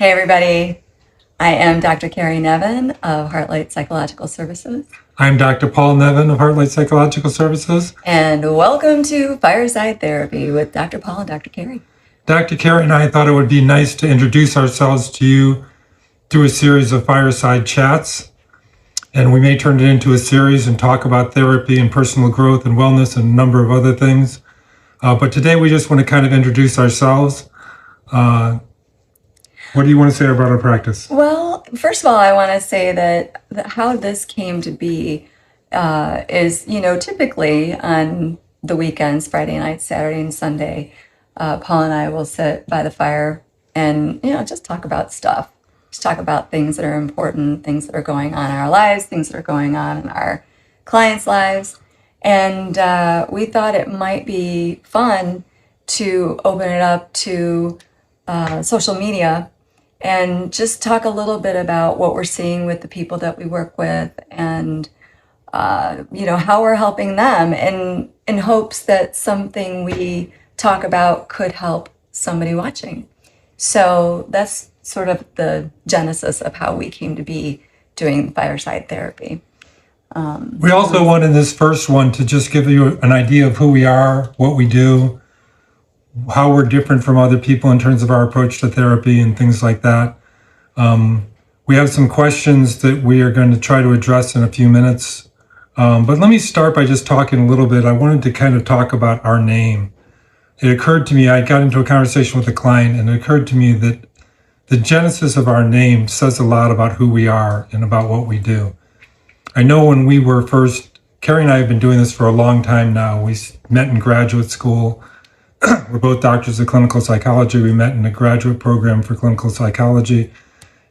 Hey everybody, I am Dr. Kerri Nevin of Heartlight Psychological Services. I'm Dr. Paul Nevin of Heartlight Psychological Services. And welcome to Fireside Therapy with Dr. Paul and Dr. Kerri. Dr. Kerri and I thought it would be nice to introduce ourselves to you through a series of fireside chats. And we may turn it into a series and talk about therapy and personal growth and wellness and a number of other things. But today we just want to kind of introduce ourselves. What do you want to say about our practice? Well, first of all, I want to say that how this came to be is, typically on the weekends, Friday night, Saturday, and Sunday, Paul and I will sit by the fire and, just talk about stuff. Just talk about things that are important, things that are going on in our lives, things that are going on in our clients' lives. And we thought it might be fun to open it up to social media and just talk a little bit about what we're seeing with the people that we work with and, how we're helping them, and in hopes that something we talk about could help somebody watching. So that's sort of the genesis of how we came to be doing fireside therapy. We also want in this first one to just give you an idea of who we are, what we do, how we're different from other people in terms of our approach to therapy and things like that. We have some questions that we are going to try to address in a few minutes. But let me start by just talking a little bit. I wanted to kind of talk about our name. It occurred to me, I got into a conversation with a client, and it occurred to me that the genesis of our name says a lot about who we are and about what we do. I know when we were first, Kerri and I have been doing this for a long time now. We met in graduate school. We're both doctors of clinical psychology. We met in a graduate program for clinical psychology.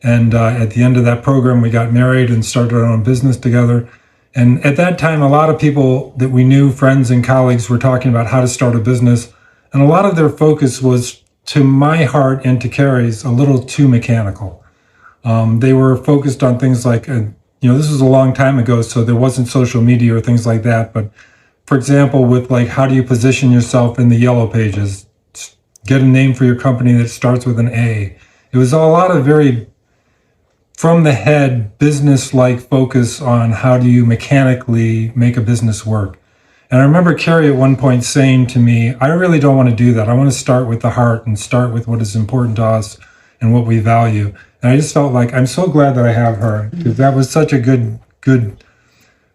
And at the end of that program, we got married and started our own business together. And at that time, a lot of people that we knew, friends and colleagues, were talking about how to start a business. And a lot of their focus was, to my heart and to Kerri's, a little too mechanical. They were focused on things like, this was a long time ago, so there wasn't social media or things like that. But for example, with like, how do you position yourself in the yellow pages? Get a name for your company that starts with an A. It was a lot of very from the head business-like focus on how do you mechanically make a business work. And I remember Kerri at one point saying to me, I really don't want to do that. I want to start with the heart and start with what is important to us and what we value. And I just felt like I'm so glad that I have her, because that was such a good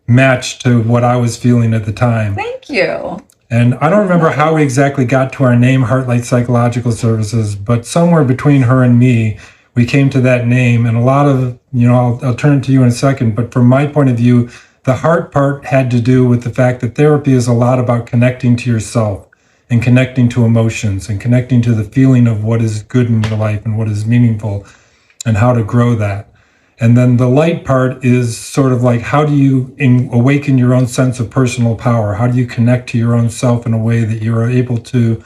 match to what I was feeling at the time. Thank you. And I don't remember how we exactly got to our name, Heartlight Psychological Services, but somewhere between her and me, we came to that name. And a lot of, I'll turn it to you in a second, but from my point of view, the heart part had to do with the fact that therapy is a lot about connecting to yourself and connecting to emotions and connecting to the feeling of what is good in your life and what is meaningful and how to grow that. And then the light part is sort of like, how do you awaken your own sense of personal power? How do you connect to your own self in a way that you're able to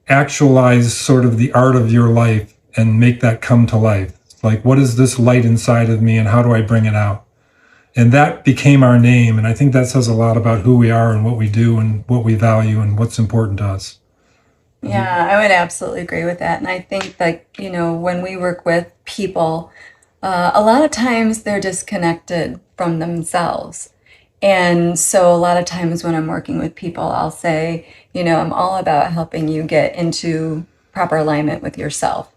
actualize sort of the art of your life and make that come to life? Like, what is this light inside of me and how do I bring it out? And that became our name. And I think that says a lot about who we are and what we do and what we value and what's important to us. Yeah, I would absolutely agree with that. And I think that, when we work with people, a lot of times they're disconnected from themselves. And so a lot of times when I'm working with people, I'll say, I'm all about helping you get into proper alignment with yourself.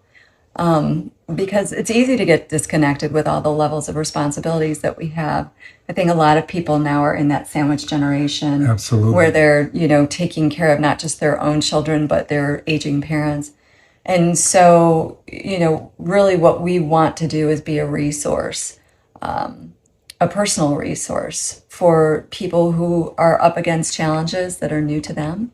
Because it's easy to get disconnected with all the levels of responsibilities that we have. I think a lot of people now are in that sandwich generation. Absolutely. Where they're, taking care of not just their own children, but their aging parents. And so, really what we want to do is be a resource, a personal resource for people who are up against challenges that are new to them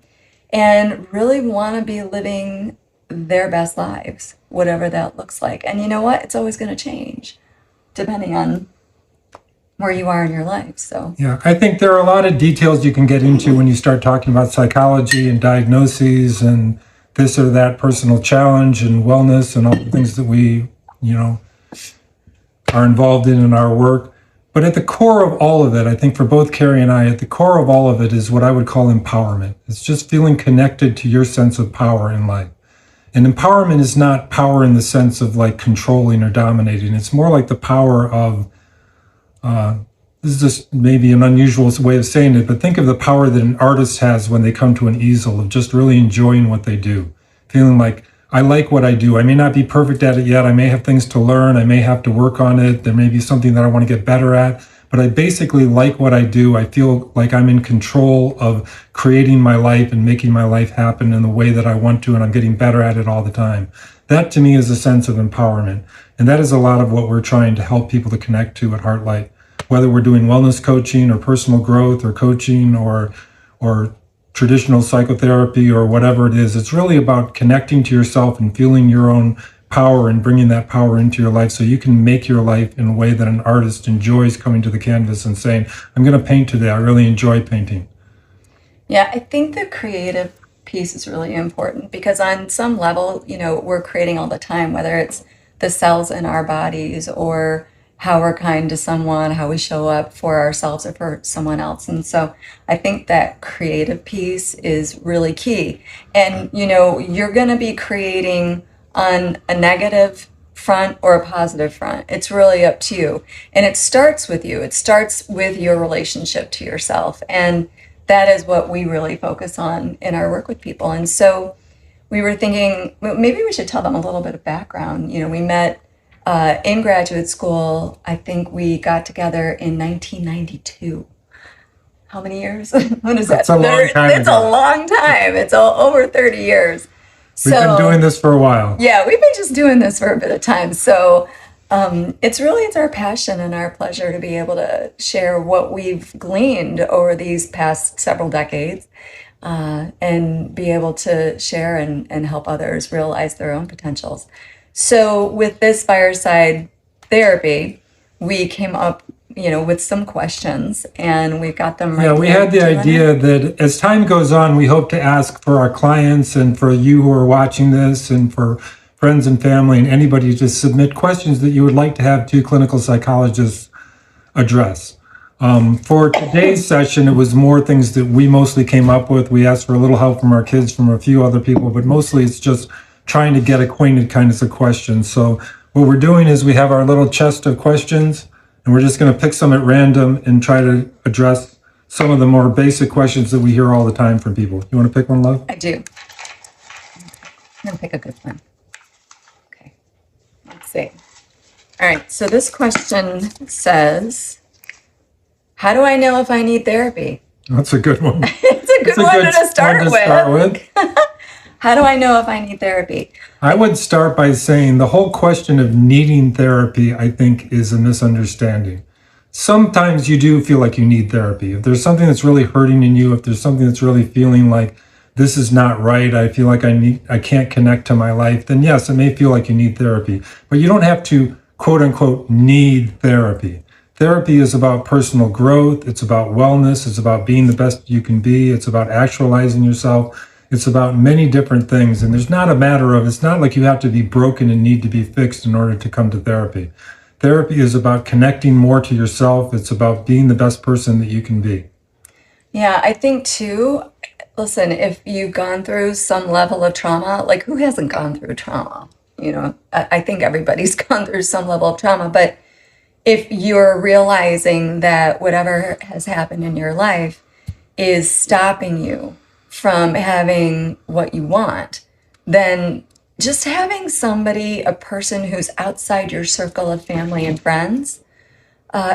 and really want to be living their best lives, whatever that looks like. And you know what? It's always going to change depending on where you are in your life. So yeah, I think there are a lot of details you can get into when you start talking about psychology and diagnoses and this or that personal challenge and wellness and all the things that we, are involved in our work. But at the core of all of it, I think for both Kerri and I, at the core of all of it is what I would call empowerment. It's just feeling connected to your sense of power in life. And empowerment is not power in the sense of like controlling or dominating. It's more like the power of, this is just maybe an unusual way of saying it, but think of the power that an artist has when they come to an easel of just really enjoying what they do, feeling like, I like what I do. I may not be perfect at it yet. I may have things to learn. I may have to work on it. There may be something that I want to get better at, but I basically like what I do. I feel like I'm in control of creating my life and making my life happen in the way that I want to, and I'm getting better at it all the time. That to me is a sense of empowerment. And that is a lot of what we're trying to help people to connect to at Heartlight. Whether we're doing wellness coaching or personal growth or coaching or traditional psychotherapy or whatever it is, it's really about connecting to yourself and feeling your own power and bringing that power into your life so you can make your life in a way that an artist enjoys coming to the canvas and saying, I'm going to paint today. I really enjoy painting. Yeah, I think the creative piece is really important because on some level, we're creating all the time, whether it's the cells in our bodies or how we're kind to someone, how we show up for ourselves or for someone else. And so I think that creative piece is really key. And, you're going to be creating on a negative front or a positive front. It's really up to you. And it starts with you. It starts with your relationship to yourself. And that is what we really focus on in our work with people. And so we were thinking, well, maybe we should tell them a little bit of background. We met in graduate school. I think we got together in 1992. How many years? What is that? That's a long time It's ago. a long time. It's over 30 years. We've been doing this for a while. Yeah, we've been just doing this for a bit of time. So it's our passion and our pleasure to be able to share what we've gleaned over these past several decades and be able to share and help others realize their own potentials. So with this Fireside therapy, we came up, with some questions and we got them right. Yeah, we had the idea that as time goes on, we hope to ask for our clients and for you who are watching this and for friends and family and anybody to submit questions that you would like to have two clinical psychologists address. For today's session, it was more things that we mostly came up with. We asked for a little help from our kids, from a few other people, but mostly it's just trying to get acquainted kinds of questions. So what we're doing is we have our little chest of questions, and we're just going to pick some at random and try to address some of the more basic questions that we hear all the time from people. You want to pick one, Love? I do. I'm going to pick a good one. Okay, let's see. All right, so this question says, how do I know if I need therapy? That's a good one. It's a good one to start with. How do I know if I need therapy? I would start by saying the whole question of needing therapy, I think, is a misunderstanding. Sometimes you do feel like you need therapy. If there's something that's really hurting in you, if there's something that's really feeling like this is not right, I feel like I can't connect to my life, then yes, it may feel like you need therapy. But you don't have to, quote unquote, need therapy. Therapy is about personal growth. It's about wellness. It's about being the best you can be. It's about actualizing yourself. It's about many different things. And it's not like you have to be broken and need to be fixed in order to come to therapy. Therapy is about connecting more to yourself. It's about being the best person that you can be. Yeah, I think too, listen, if you've gone through some level of trauma, like who hasn't gone through trauma? I think everybody's gone through some level of trauma, but if you're realizing that whatever has happened in your life is stopping you from having what you want, then just having somebody, a person who's outside your circle of family and friends,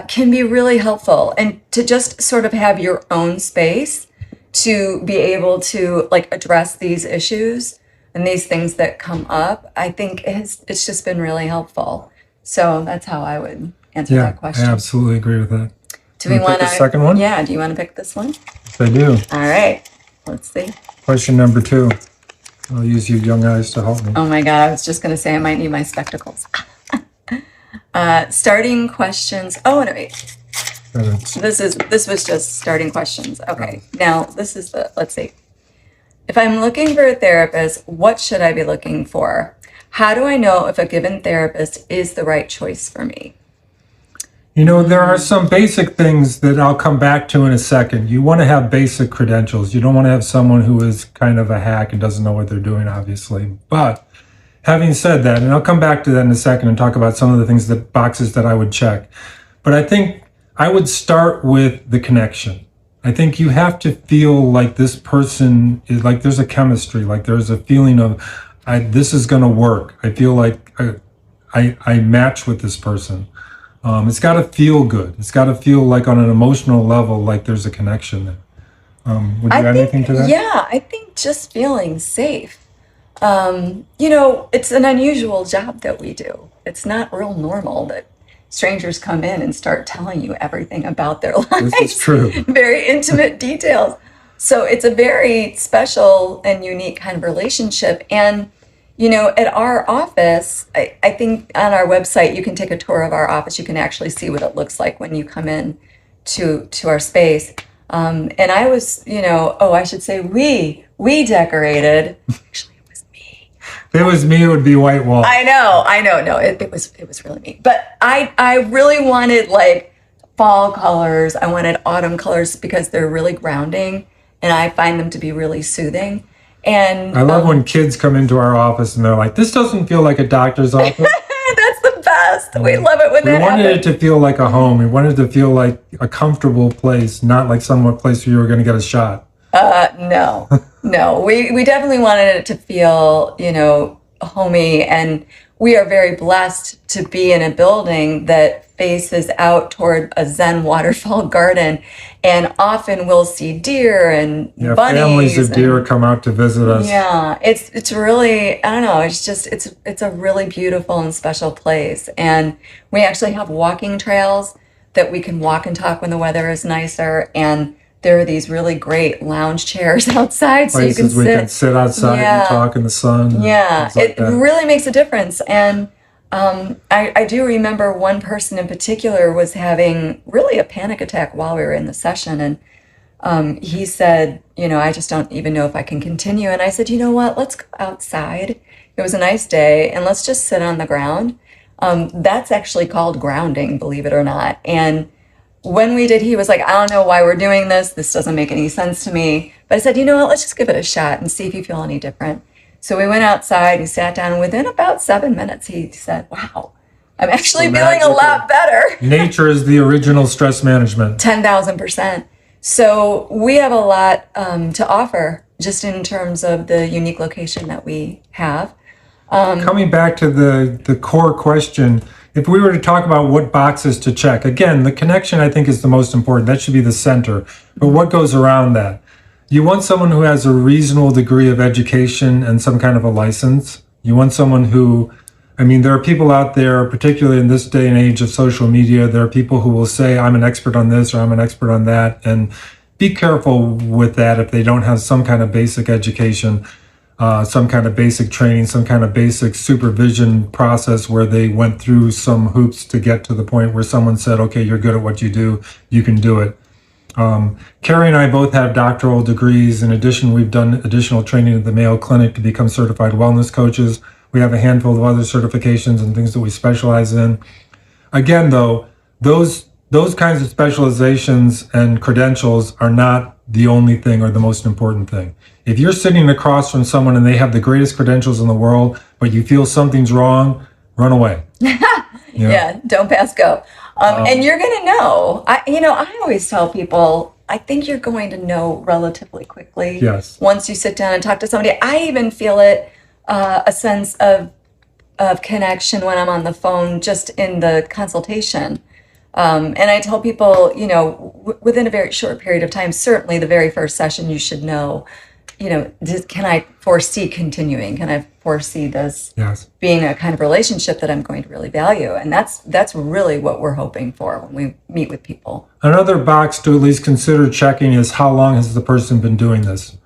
can be really helpful. And to just sort of have your own space to be able to address these issues and these things that come up, I think it's just been really helpful. So that's how I would answer that question. I absolutely agree with that. Do we want the second one? Yeah, do you want to pick this one? Yes, I do. All right, let's see. Question number 2. I'll use you young eyes to help me. Oh my God, I was just going to say I might need my spectacles. Starting questions. Oh, no, wait. This was just starting questions. Okay, now let's see. If I'm looking for a therapist, what should I be looking for? How do I know if a given therapist is the right choice for me? There are some basic things that I'll come back to in a second. You want to have basic credentials. You don't want to have someone who is kind of a hack and doesn't know what they're doing, obviously. But having said that, and I'll come back to that in a second and talk about some of the things boxes that I would check. But I think I would start with the connection. I think you have to feel like this person is like there's a chemistry, like there's a feeling of this is going to work. I feel like I match with this person. It's got to feel good. It's got to feel like on an emotional level, like there's a connection there. Would you add anything to that? Yeah, I think just feeling safe. It's an unusual job that we do. It's not real normal that strangers come in and start telling you everything about their lives. This is true. Very intimate details. So it's a very special and unique kind of relationship. And at our office, I think on our website, you can take a tour of our office. You can actually see what it looks like when you come in to our space. And I was, I should say we decorated. Actually, it was me. If it was me, it would be white wall. I know. No, it was really me. But I really wanted like fall colors. I wanted autumn colors because they're really grounding and I find them to be really soothing. And I love when kids come into our office and they're like, this doesn't feel like a doctor's office. That's the best. We love it when that happens. We wanted it to feel like a home. We wanted it to feel like a comfortable place, not like some place where you were going to get a shot. No. We definitely wanted it to feel, homey. And we are very blessed to be in a building that faces out toward a Zen waterfall garden. And often we'll see deer and bunnies. Families of deer come out to visit us. Yeah, it's really, I don't know, it's a really beautiful and special place. And we actually have walking trails that we can walk and talk when the weather is nicer. And there are these really great lounge chairs outside, so Places we can sit outside and talk in the sun. Yeah, it really makes a difference. And I do remember one person in particular was having really a panic attack while we were in the session. And he said, I just don't even know if I can continue. And I said, you know what, let's go outside. It was a nice day and let's just sit on the ground. That's actually called grounding, believe it or not. And when we did, he was like, I don't know why we're doing this. This doesn't make any sense to me. But I said, you know what, let's just give it a shot and see if you feel any different. So we went outside and sat down, and within about 7 minutes, he said, wow, I'm actually feeling a lot better. Nature is the original stress management. 10,000%. So we have a lot to offer just in terms of the unique location that we have. Coming back to the core question, if we were to talk about what boxes to check, again, the connection I think is the most important. That should be the center. But what goes around that? You want someone who has a reasonable degree of education and some kind of a license. You want someone who, there are people out there, particularly in this day and age of social media, there are people who will say, I'm an expert on this or I'm an expert on that. And be careful with that if they don't have some kind of basic education, some kind of basic training, some kind of basic supervision process where they went through some hoops to get to the point where someone said, okay, you're good at what you do, you can do it. Kerri and I both have doctoral degrees. In addition, we've done additional training at the Mayo Clinic to become certified wellness coaches. We have a handful of other certifications and things that we specialize in. Again, though, those kinds of specializations and credentials are not the only thing or the most important thing. If you're sitting across from someone and they have the greatest credentials in the world, but you feel something's wrong, run away. Yeah, don't pass go. And you're going to know. I always tell people, I think you're going to know relatively quickly. Yes. Once you sit down and talk to somebody. I even feel it, a sense of connection when I'm on the phone, just in the consultation. And I tell people, within a very short period of time, certainly the very first session, you should know, can I foresee continuing? Can I foresee this being a kind of relationship that I'm going to really value? And that's really what we're hoping for when we meet with people. Another box to at least consider checking is how long has the person been doing this?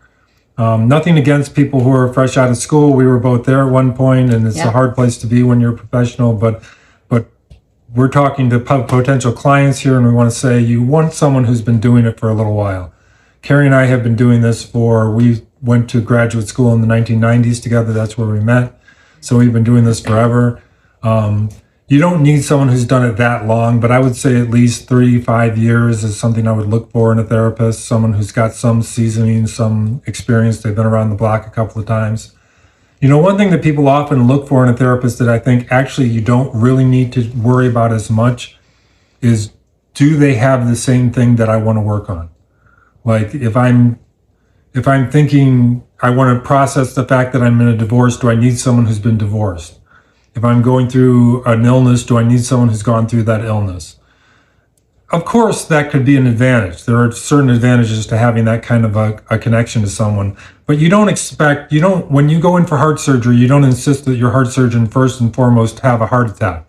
Nothing against people who are fresh out of school. We were both there at one point, and it's a hard place to be when you're a professional, but we're talking to potential clients here, and we want to say you want someone who's been doing it for a little while. Kerri and I have been doing this we went to graduate school in the 1990s together. That's where we met. So we've been doing this forever. You don't need someone who's done it that long, but I would say at least 3-5 years is something I would look for in a therapist. Someone who's got some seasoning, some experience. They've been around the block a couple of times. One thing that people often look for in a therapist that I think actually you don't really need to worry about as much is, do they have the same thing that I want to work on? Like if I'm thinking I want to process the fact that I'm in a divorce, do I need someone who's been divorced? If I'm going through an illness, do I need someone who's gone through that illness? Of course, that could be an advantage. There are certain advantages to having that kind of a connection to someone. But when you go in for heart surgery, you don't insist that your heart surgeon first and foremost have a heart attack.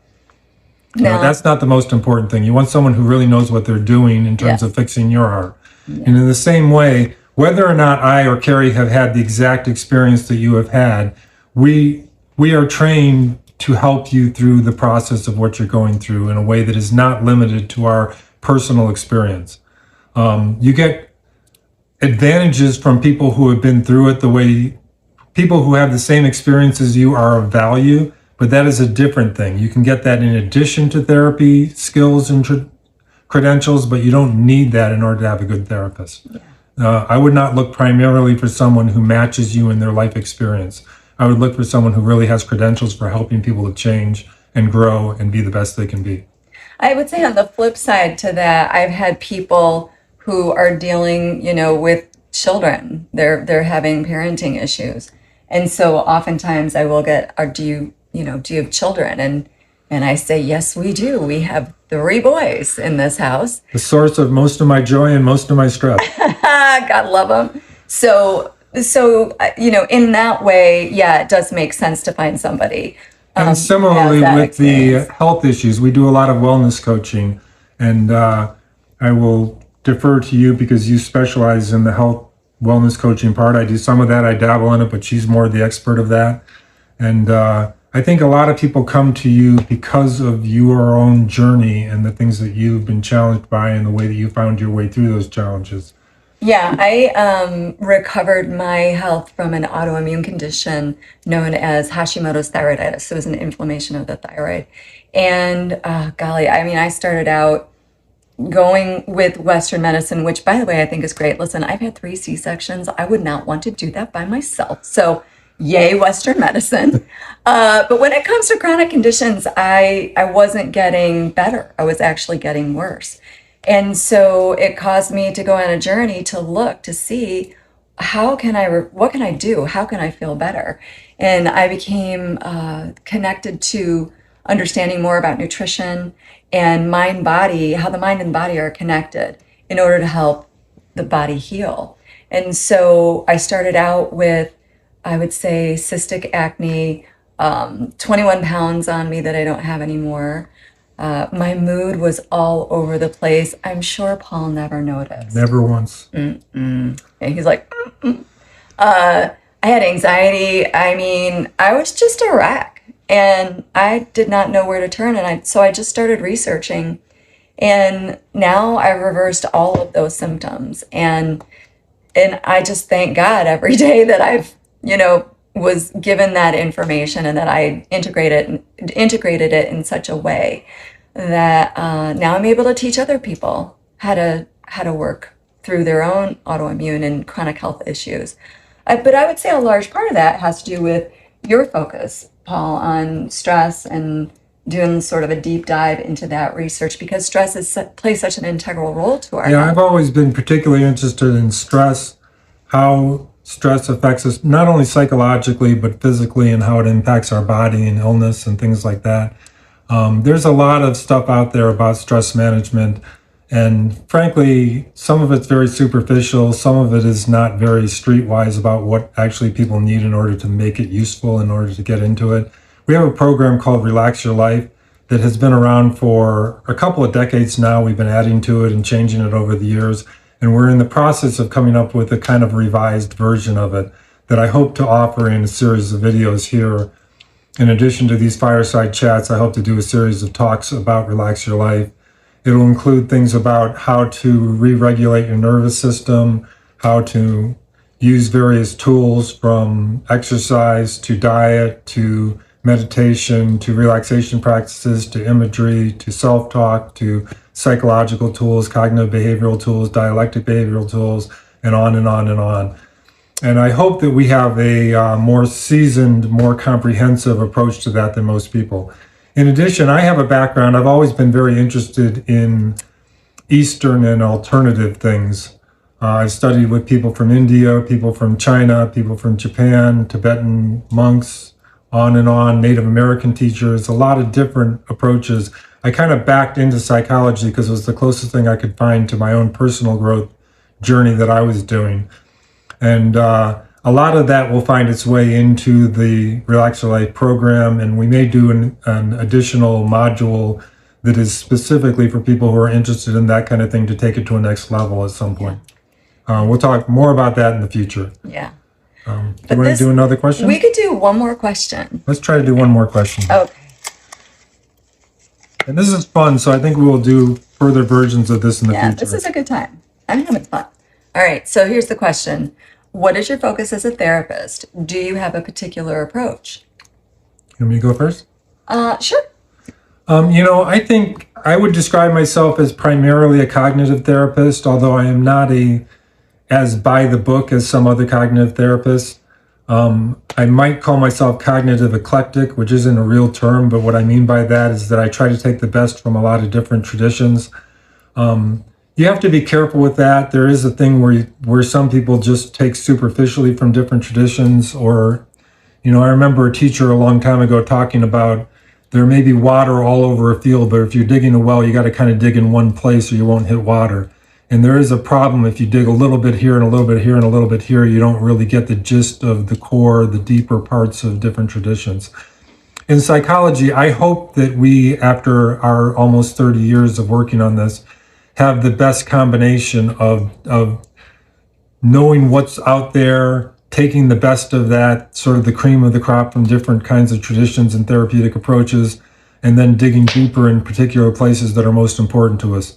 No. That's not the most important thing. You want someone who really knows what they're doing in terms of fixing your heart. Yeah. And in the same way, whether or not I or Kerri have had the exact experience that you have had, we are trained to help you through the process of what you're going through in a way that is not limited to our personal experience. You get advantages from people who have been through it, the way people who have the same experience as you are of value, but that is a different thing. You can get that in addition to therapy skills and credentials, but you don't need that in order to have a good therapist. Yeah. I would not look primarily for someone who matches you in their life experience. I would look for someone who really has credentials for helping people to change and grow and be the best they can be. I would say on the flip side to that, I've had people who are dealing, with children. They're having parenting issues. And so oftentimes I will get, do you have children? And I say, yes, we do. We have 3 boys in this house. The source of most of my joy and most of my stress. God love them. So, in that way, yeah, it does make sense to find somebody. And similarly with the health issues, we do a lot of wellness coaching, and I will defer to you because you specialize in the health wellness coaching part. I do some of that, I dabble in it, but she's more the expert of that. And I think a lot of people come to you because of your own journey and the things that you've been challenged by and the way that you found your way through those challenges. Yeah, I recovered my health from an autoimmune condition known as Hashimoto's thyroiditis. It was an inflammation of the thyroid. And I started out going with Western medicine, which, by the way, I think is great. Listen, I've had 3 C-sections. I would not want to do that by myself. So yay, Western medicine. But when it comes to chronic conditions, I wasn't getting better. I was actually getting worse. And so it caused me to go on a journey to look to see what can I do? How can I feel better? And I became connected to understanding more about nutrition and how the mind and body are connected in order to help the body heal. And so I started out with, I would say, cystic acne, 21 pounds on me that I don't have anymore. My mood was all over the place. I'm sure Paul never noticed. Never once. And he's like, I had anxiety. I was just a wreck, and I did not know where to turn. And so I just started researching, and now I've reversed all of those symptoms. And I just thank God every day that I've, was given that information and that I integrated it in such a way that now I'm able to teach other people how to work through their own autoimmune and chronic health issues. But I would say a large part of that has to do with your focus, Paul, on stress and doing sort of a deep dive into that research, because stress plays such an integral role to our health. I've always been particularly interested in stress, how stress affects us not only psychologically but physically, and how it impacts our body and illness and things like that. There's a lot of stuff out there about stress management, and frankly, some of it's very superficial, some of it is not very streetwise about what actually people need in order to make it useful, in order to get into it. We have a program called Relax Your Life that has been around for a couple of decades now. We've been adding to it and changing it over the years, and we're in the process of coming up with a kind of revised version of it that I hope to offer in a series of videos here. In addition to these fireside chats, I hope to do a series of talks about Relax Your Life. It'll include things about how to re-regulate your nervous system, how to use various tools from exercise to diet to meditation to relaxation practices to imagery to self-talk to psychological tools, cognitive behavioral tools, dialectic behavioral tools, and on and on and on. And I hope that we have a more seasoned, more comprehensive approach to that than most people. In addition, I have a background, I've always been very interested in Eastern and alternative things. I've studied with people from India, people from China, people from Japan, Tibetan monks, on and on, Native American teachers, a lot of different approaches. I kind of backed into psychology because it was the closest thing I could find to my own personal growth journey that I was doing. And a lot of that will find its way into the Relax Your Life program, and we may do an additional module that is specifically for people who are interested in that kind of thing to take it to a next level at some point. We'll talk more about that in the future. Yeah. Do you want to do another question? We could do one more question. Let's try to do one more question. Okay. And this is fun, so I think we will do further versions of this in the Yeah, future. this is a good time. I'm having fun. All right, so here's the question. What is your focus as a therapist? Do you have a particular approach? You want me to go first? Sure. I think I would describe myself as primarily a cognitive therapist, although I am not as by the book as some other cognitive therapists. I might call myself cognitive eclectic, which isn't a real term, but what I mean by that is that I try to take the best from a lot of different traditions. You have to be careful with that. There is a thing where some people just take superficially from different traditions, or, I remember a teacher a long time ago talking about there may be water all over a field, but if you're digging a well, you got to kind of dig in one place or you won't hit water. And there is a problem if you dig a little bit here and a little bit here and a little bit here, you don't really get the gist of the core, the deeper parts of different traditions. In psychology, I hope that we, after our almost 30 years of working on this, have the best combination of knowing what's out there, taking the best of that, sort of the cream of the crop from different kinds of traditions and therapeutic approaches, and then digging deeper in particular places that are most important to us.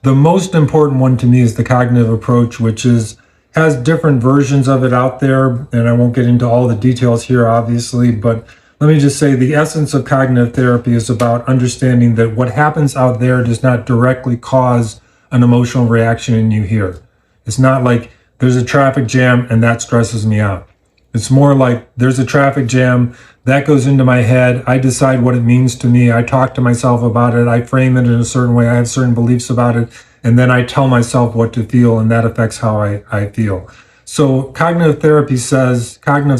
The most important one to me is the cognitive approach, which has different versions of it out there, and I won't get into all the details here, obviously, but let me just say the essence of cognitive therapy is about understanding that what happens out there does not directly cause an emotional reaction in you here. It's not like there's a traffic jam and that stresses me out. It's more like there's a traffic jam, that goes into my head, I decide what it means to me, I talk to myself about it, I frame it in a certain way, I have certain beliefs about it, and then I tell myself what to feel, and that affects how I feel. So cognitive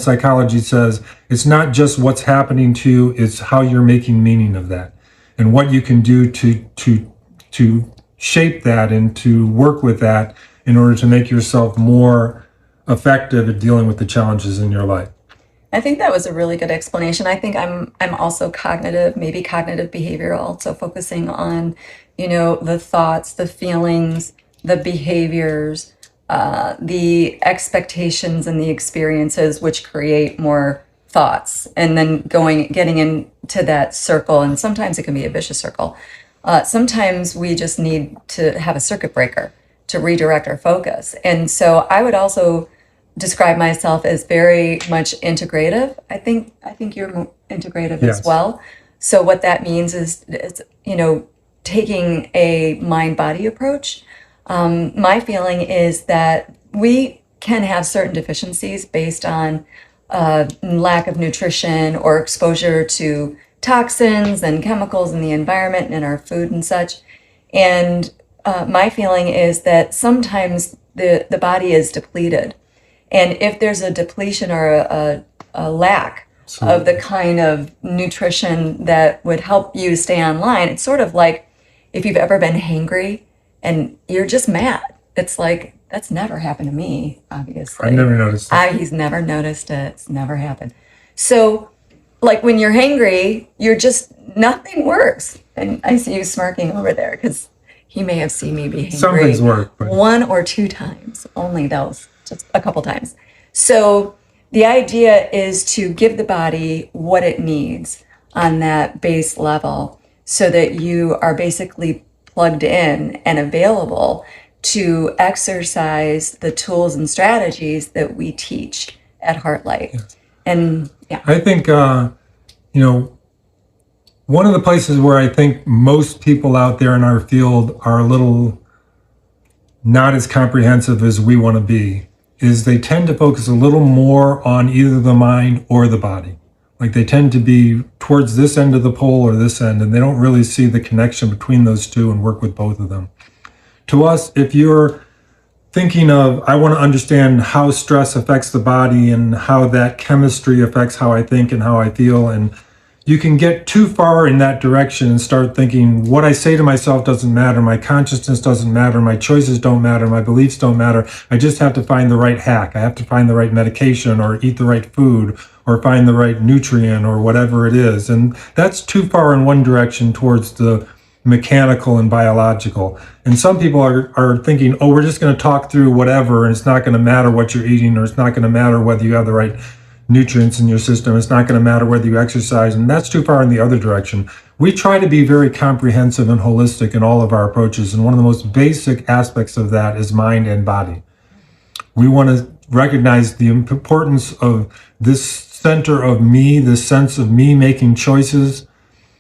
psychology says, it's not just what's happening to you, it's how you're making meaning of that, and what you can do to shape that and to work with that in order to make yourself more effective at dealing with the challenges in your life. I think that was a really good explanation. I think I'm also cognitive, maybe cognitive behavioral, so focusing on, the thoughts, the feelings, the behaviors, the expectations and the experiences which create more thoughts, and then getting into that circle. And sometimes it can be a vicious circle. Sometimes we just need to have a circuit breaker to redirect our focus. And so I would also describe myself as very much integrative. I think you're integrative Yes. as well. So what that means is taking a mind-body approach. My feeling is that we can have certain deficiencies based on lack of nutrition or exposure to toxins and chemicals in the environment and in our food and such. And my feeling is that sometimes the body is depleted. And if there's a depletion or a lack of the kind of nutrition that would help you stay online, it's sort of like if you've ever been hangry and you're just mad. It's like, that's never happened to me, obviously. I've never noticed that. He's never noticed it. It's never happened. So, like when you're hangry, nothing works. And I see you smirking over there because he may have seen me be hangry. Some things work, but One or two times, only those, just a couple times. So the idea is to give the body what it needs on that base level so that you are basically plugged in and available to exercise the tools and strategies that we teach at Heartlight. Yes. And yeah. I think, you know, one of the places where I think most people out there in our field are a little not as comprehensive as we want to be is they tend to focus a little more on either the mind or the body. Like they tend to be towards this end of the pole or this end, and they don't really see the connection between those two and work with both of them. To us, if you're thinking of, I want to understand how stress affects the body and how that chemistry affects how I think and how I feel, and you can get too far in that direction and start thinking what I say to myself doesn't matter, my consciousness doesn't matter, my choices don't matter, my beliefs don't matter. I just have to find the right hack. I have to find the right medication or eat the right food or find the right nutrient or whatever it is. And that's too far in one direction towards the mechanical and biological. And some people are thinking, oh, we're just going to talk through whatever, and it's not going to matter what you're eating, or it's not going to matter whether you have the right nutrients in your system. It's not going to matter whether you exercise, and that's too far in the other direction. We try to be very comprehensive and holistic in all of our approaches, and one of the most basic aspects of that is mind and body. We want to recognize the importance of this center of me, this sense of me making choices,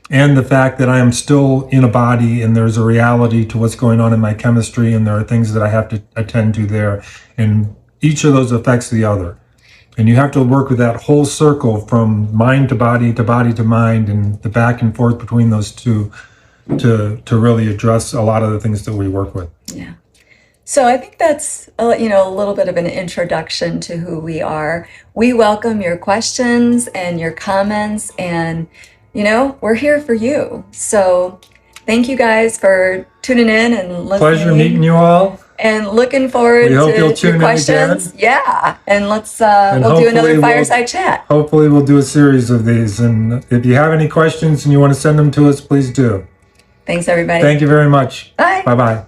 and the fact that I am still in a body and there's a reality to what's going on in my chemistry, and there are things that I have to attend to there, and each of those affects the other. And you have to work with that whole circle from mind to body to mind, and the back and forth between those two to really address a lot of the things that we work with. Yeah. So I think that's a little bit of an introduction to who we are. We welcome your questions and your comments, and we're here for you. So thank you guys for tuning in and listening. Pleasure meeting you all. And looking forward We hope to you'll tune your in questions. again. Yeah. And let's And we'll do hopefully another fireside chat. Hopefully we'll do a series of these. And if you have any questions and you want to send them to us, please do. Thanks, everybody. Thank you very much. Bye. Bye-bye.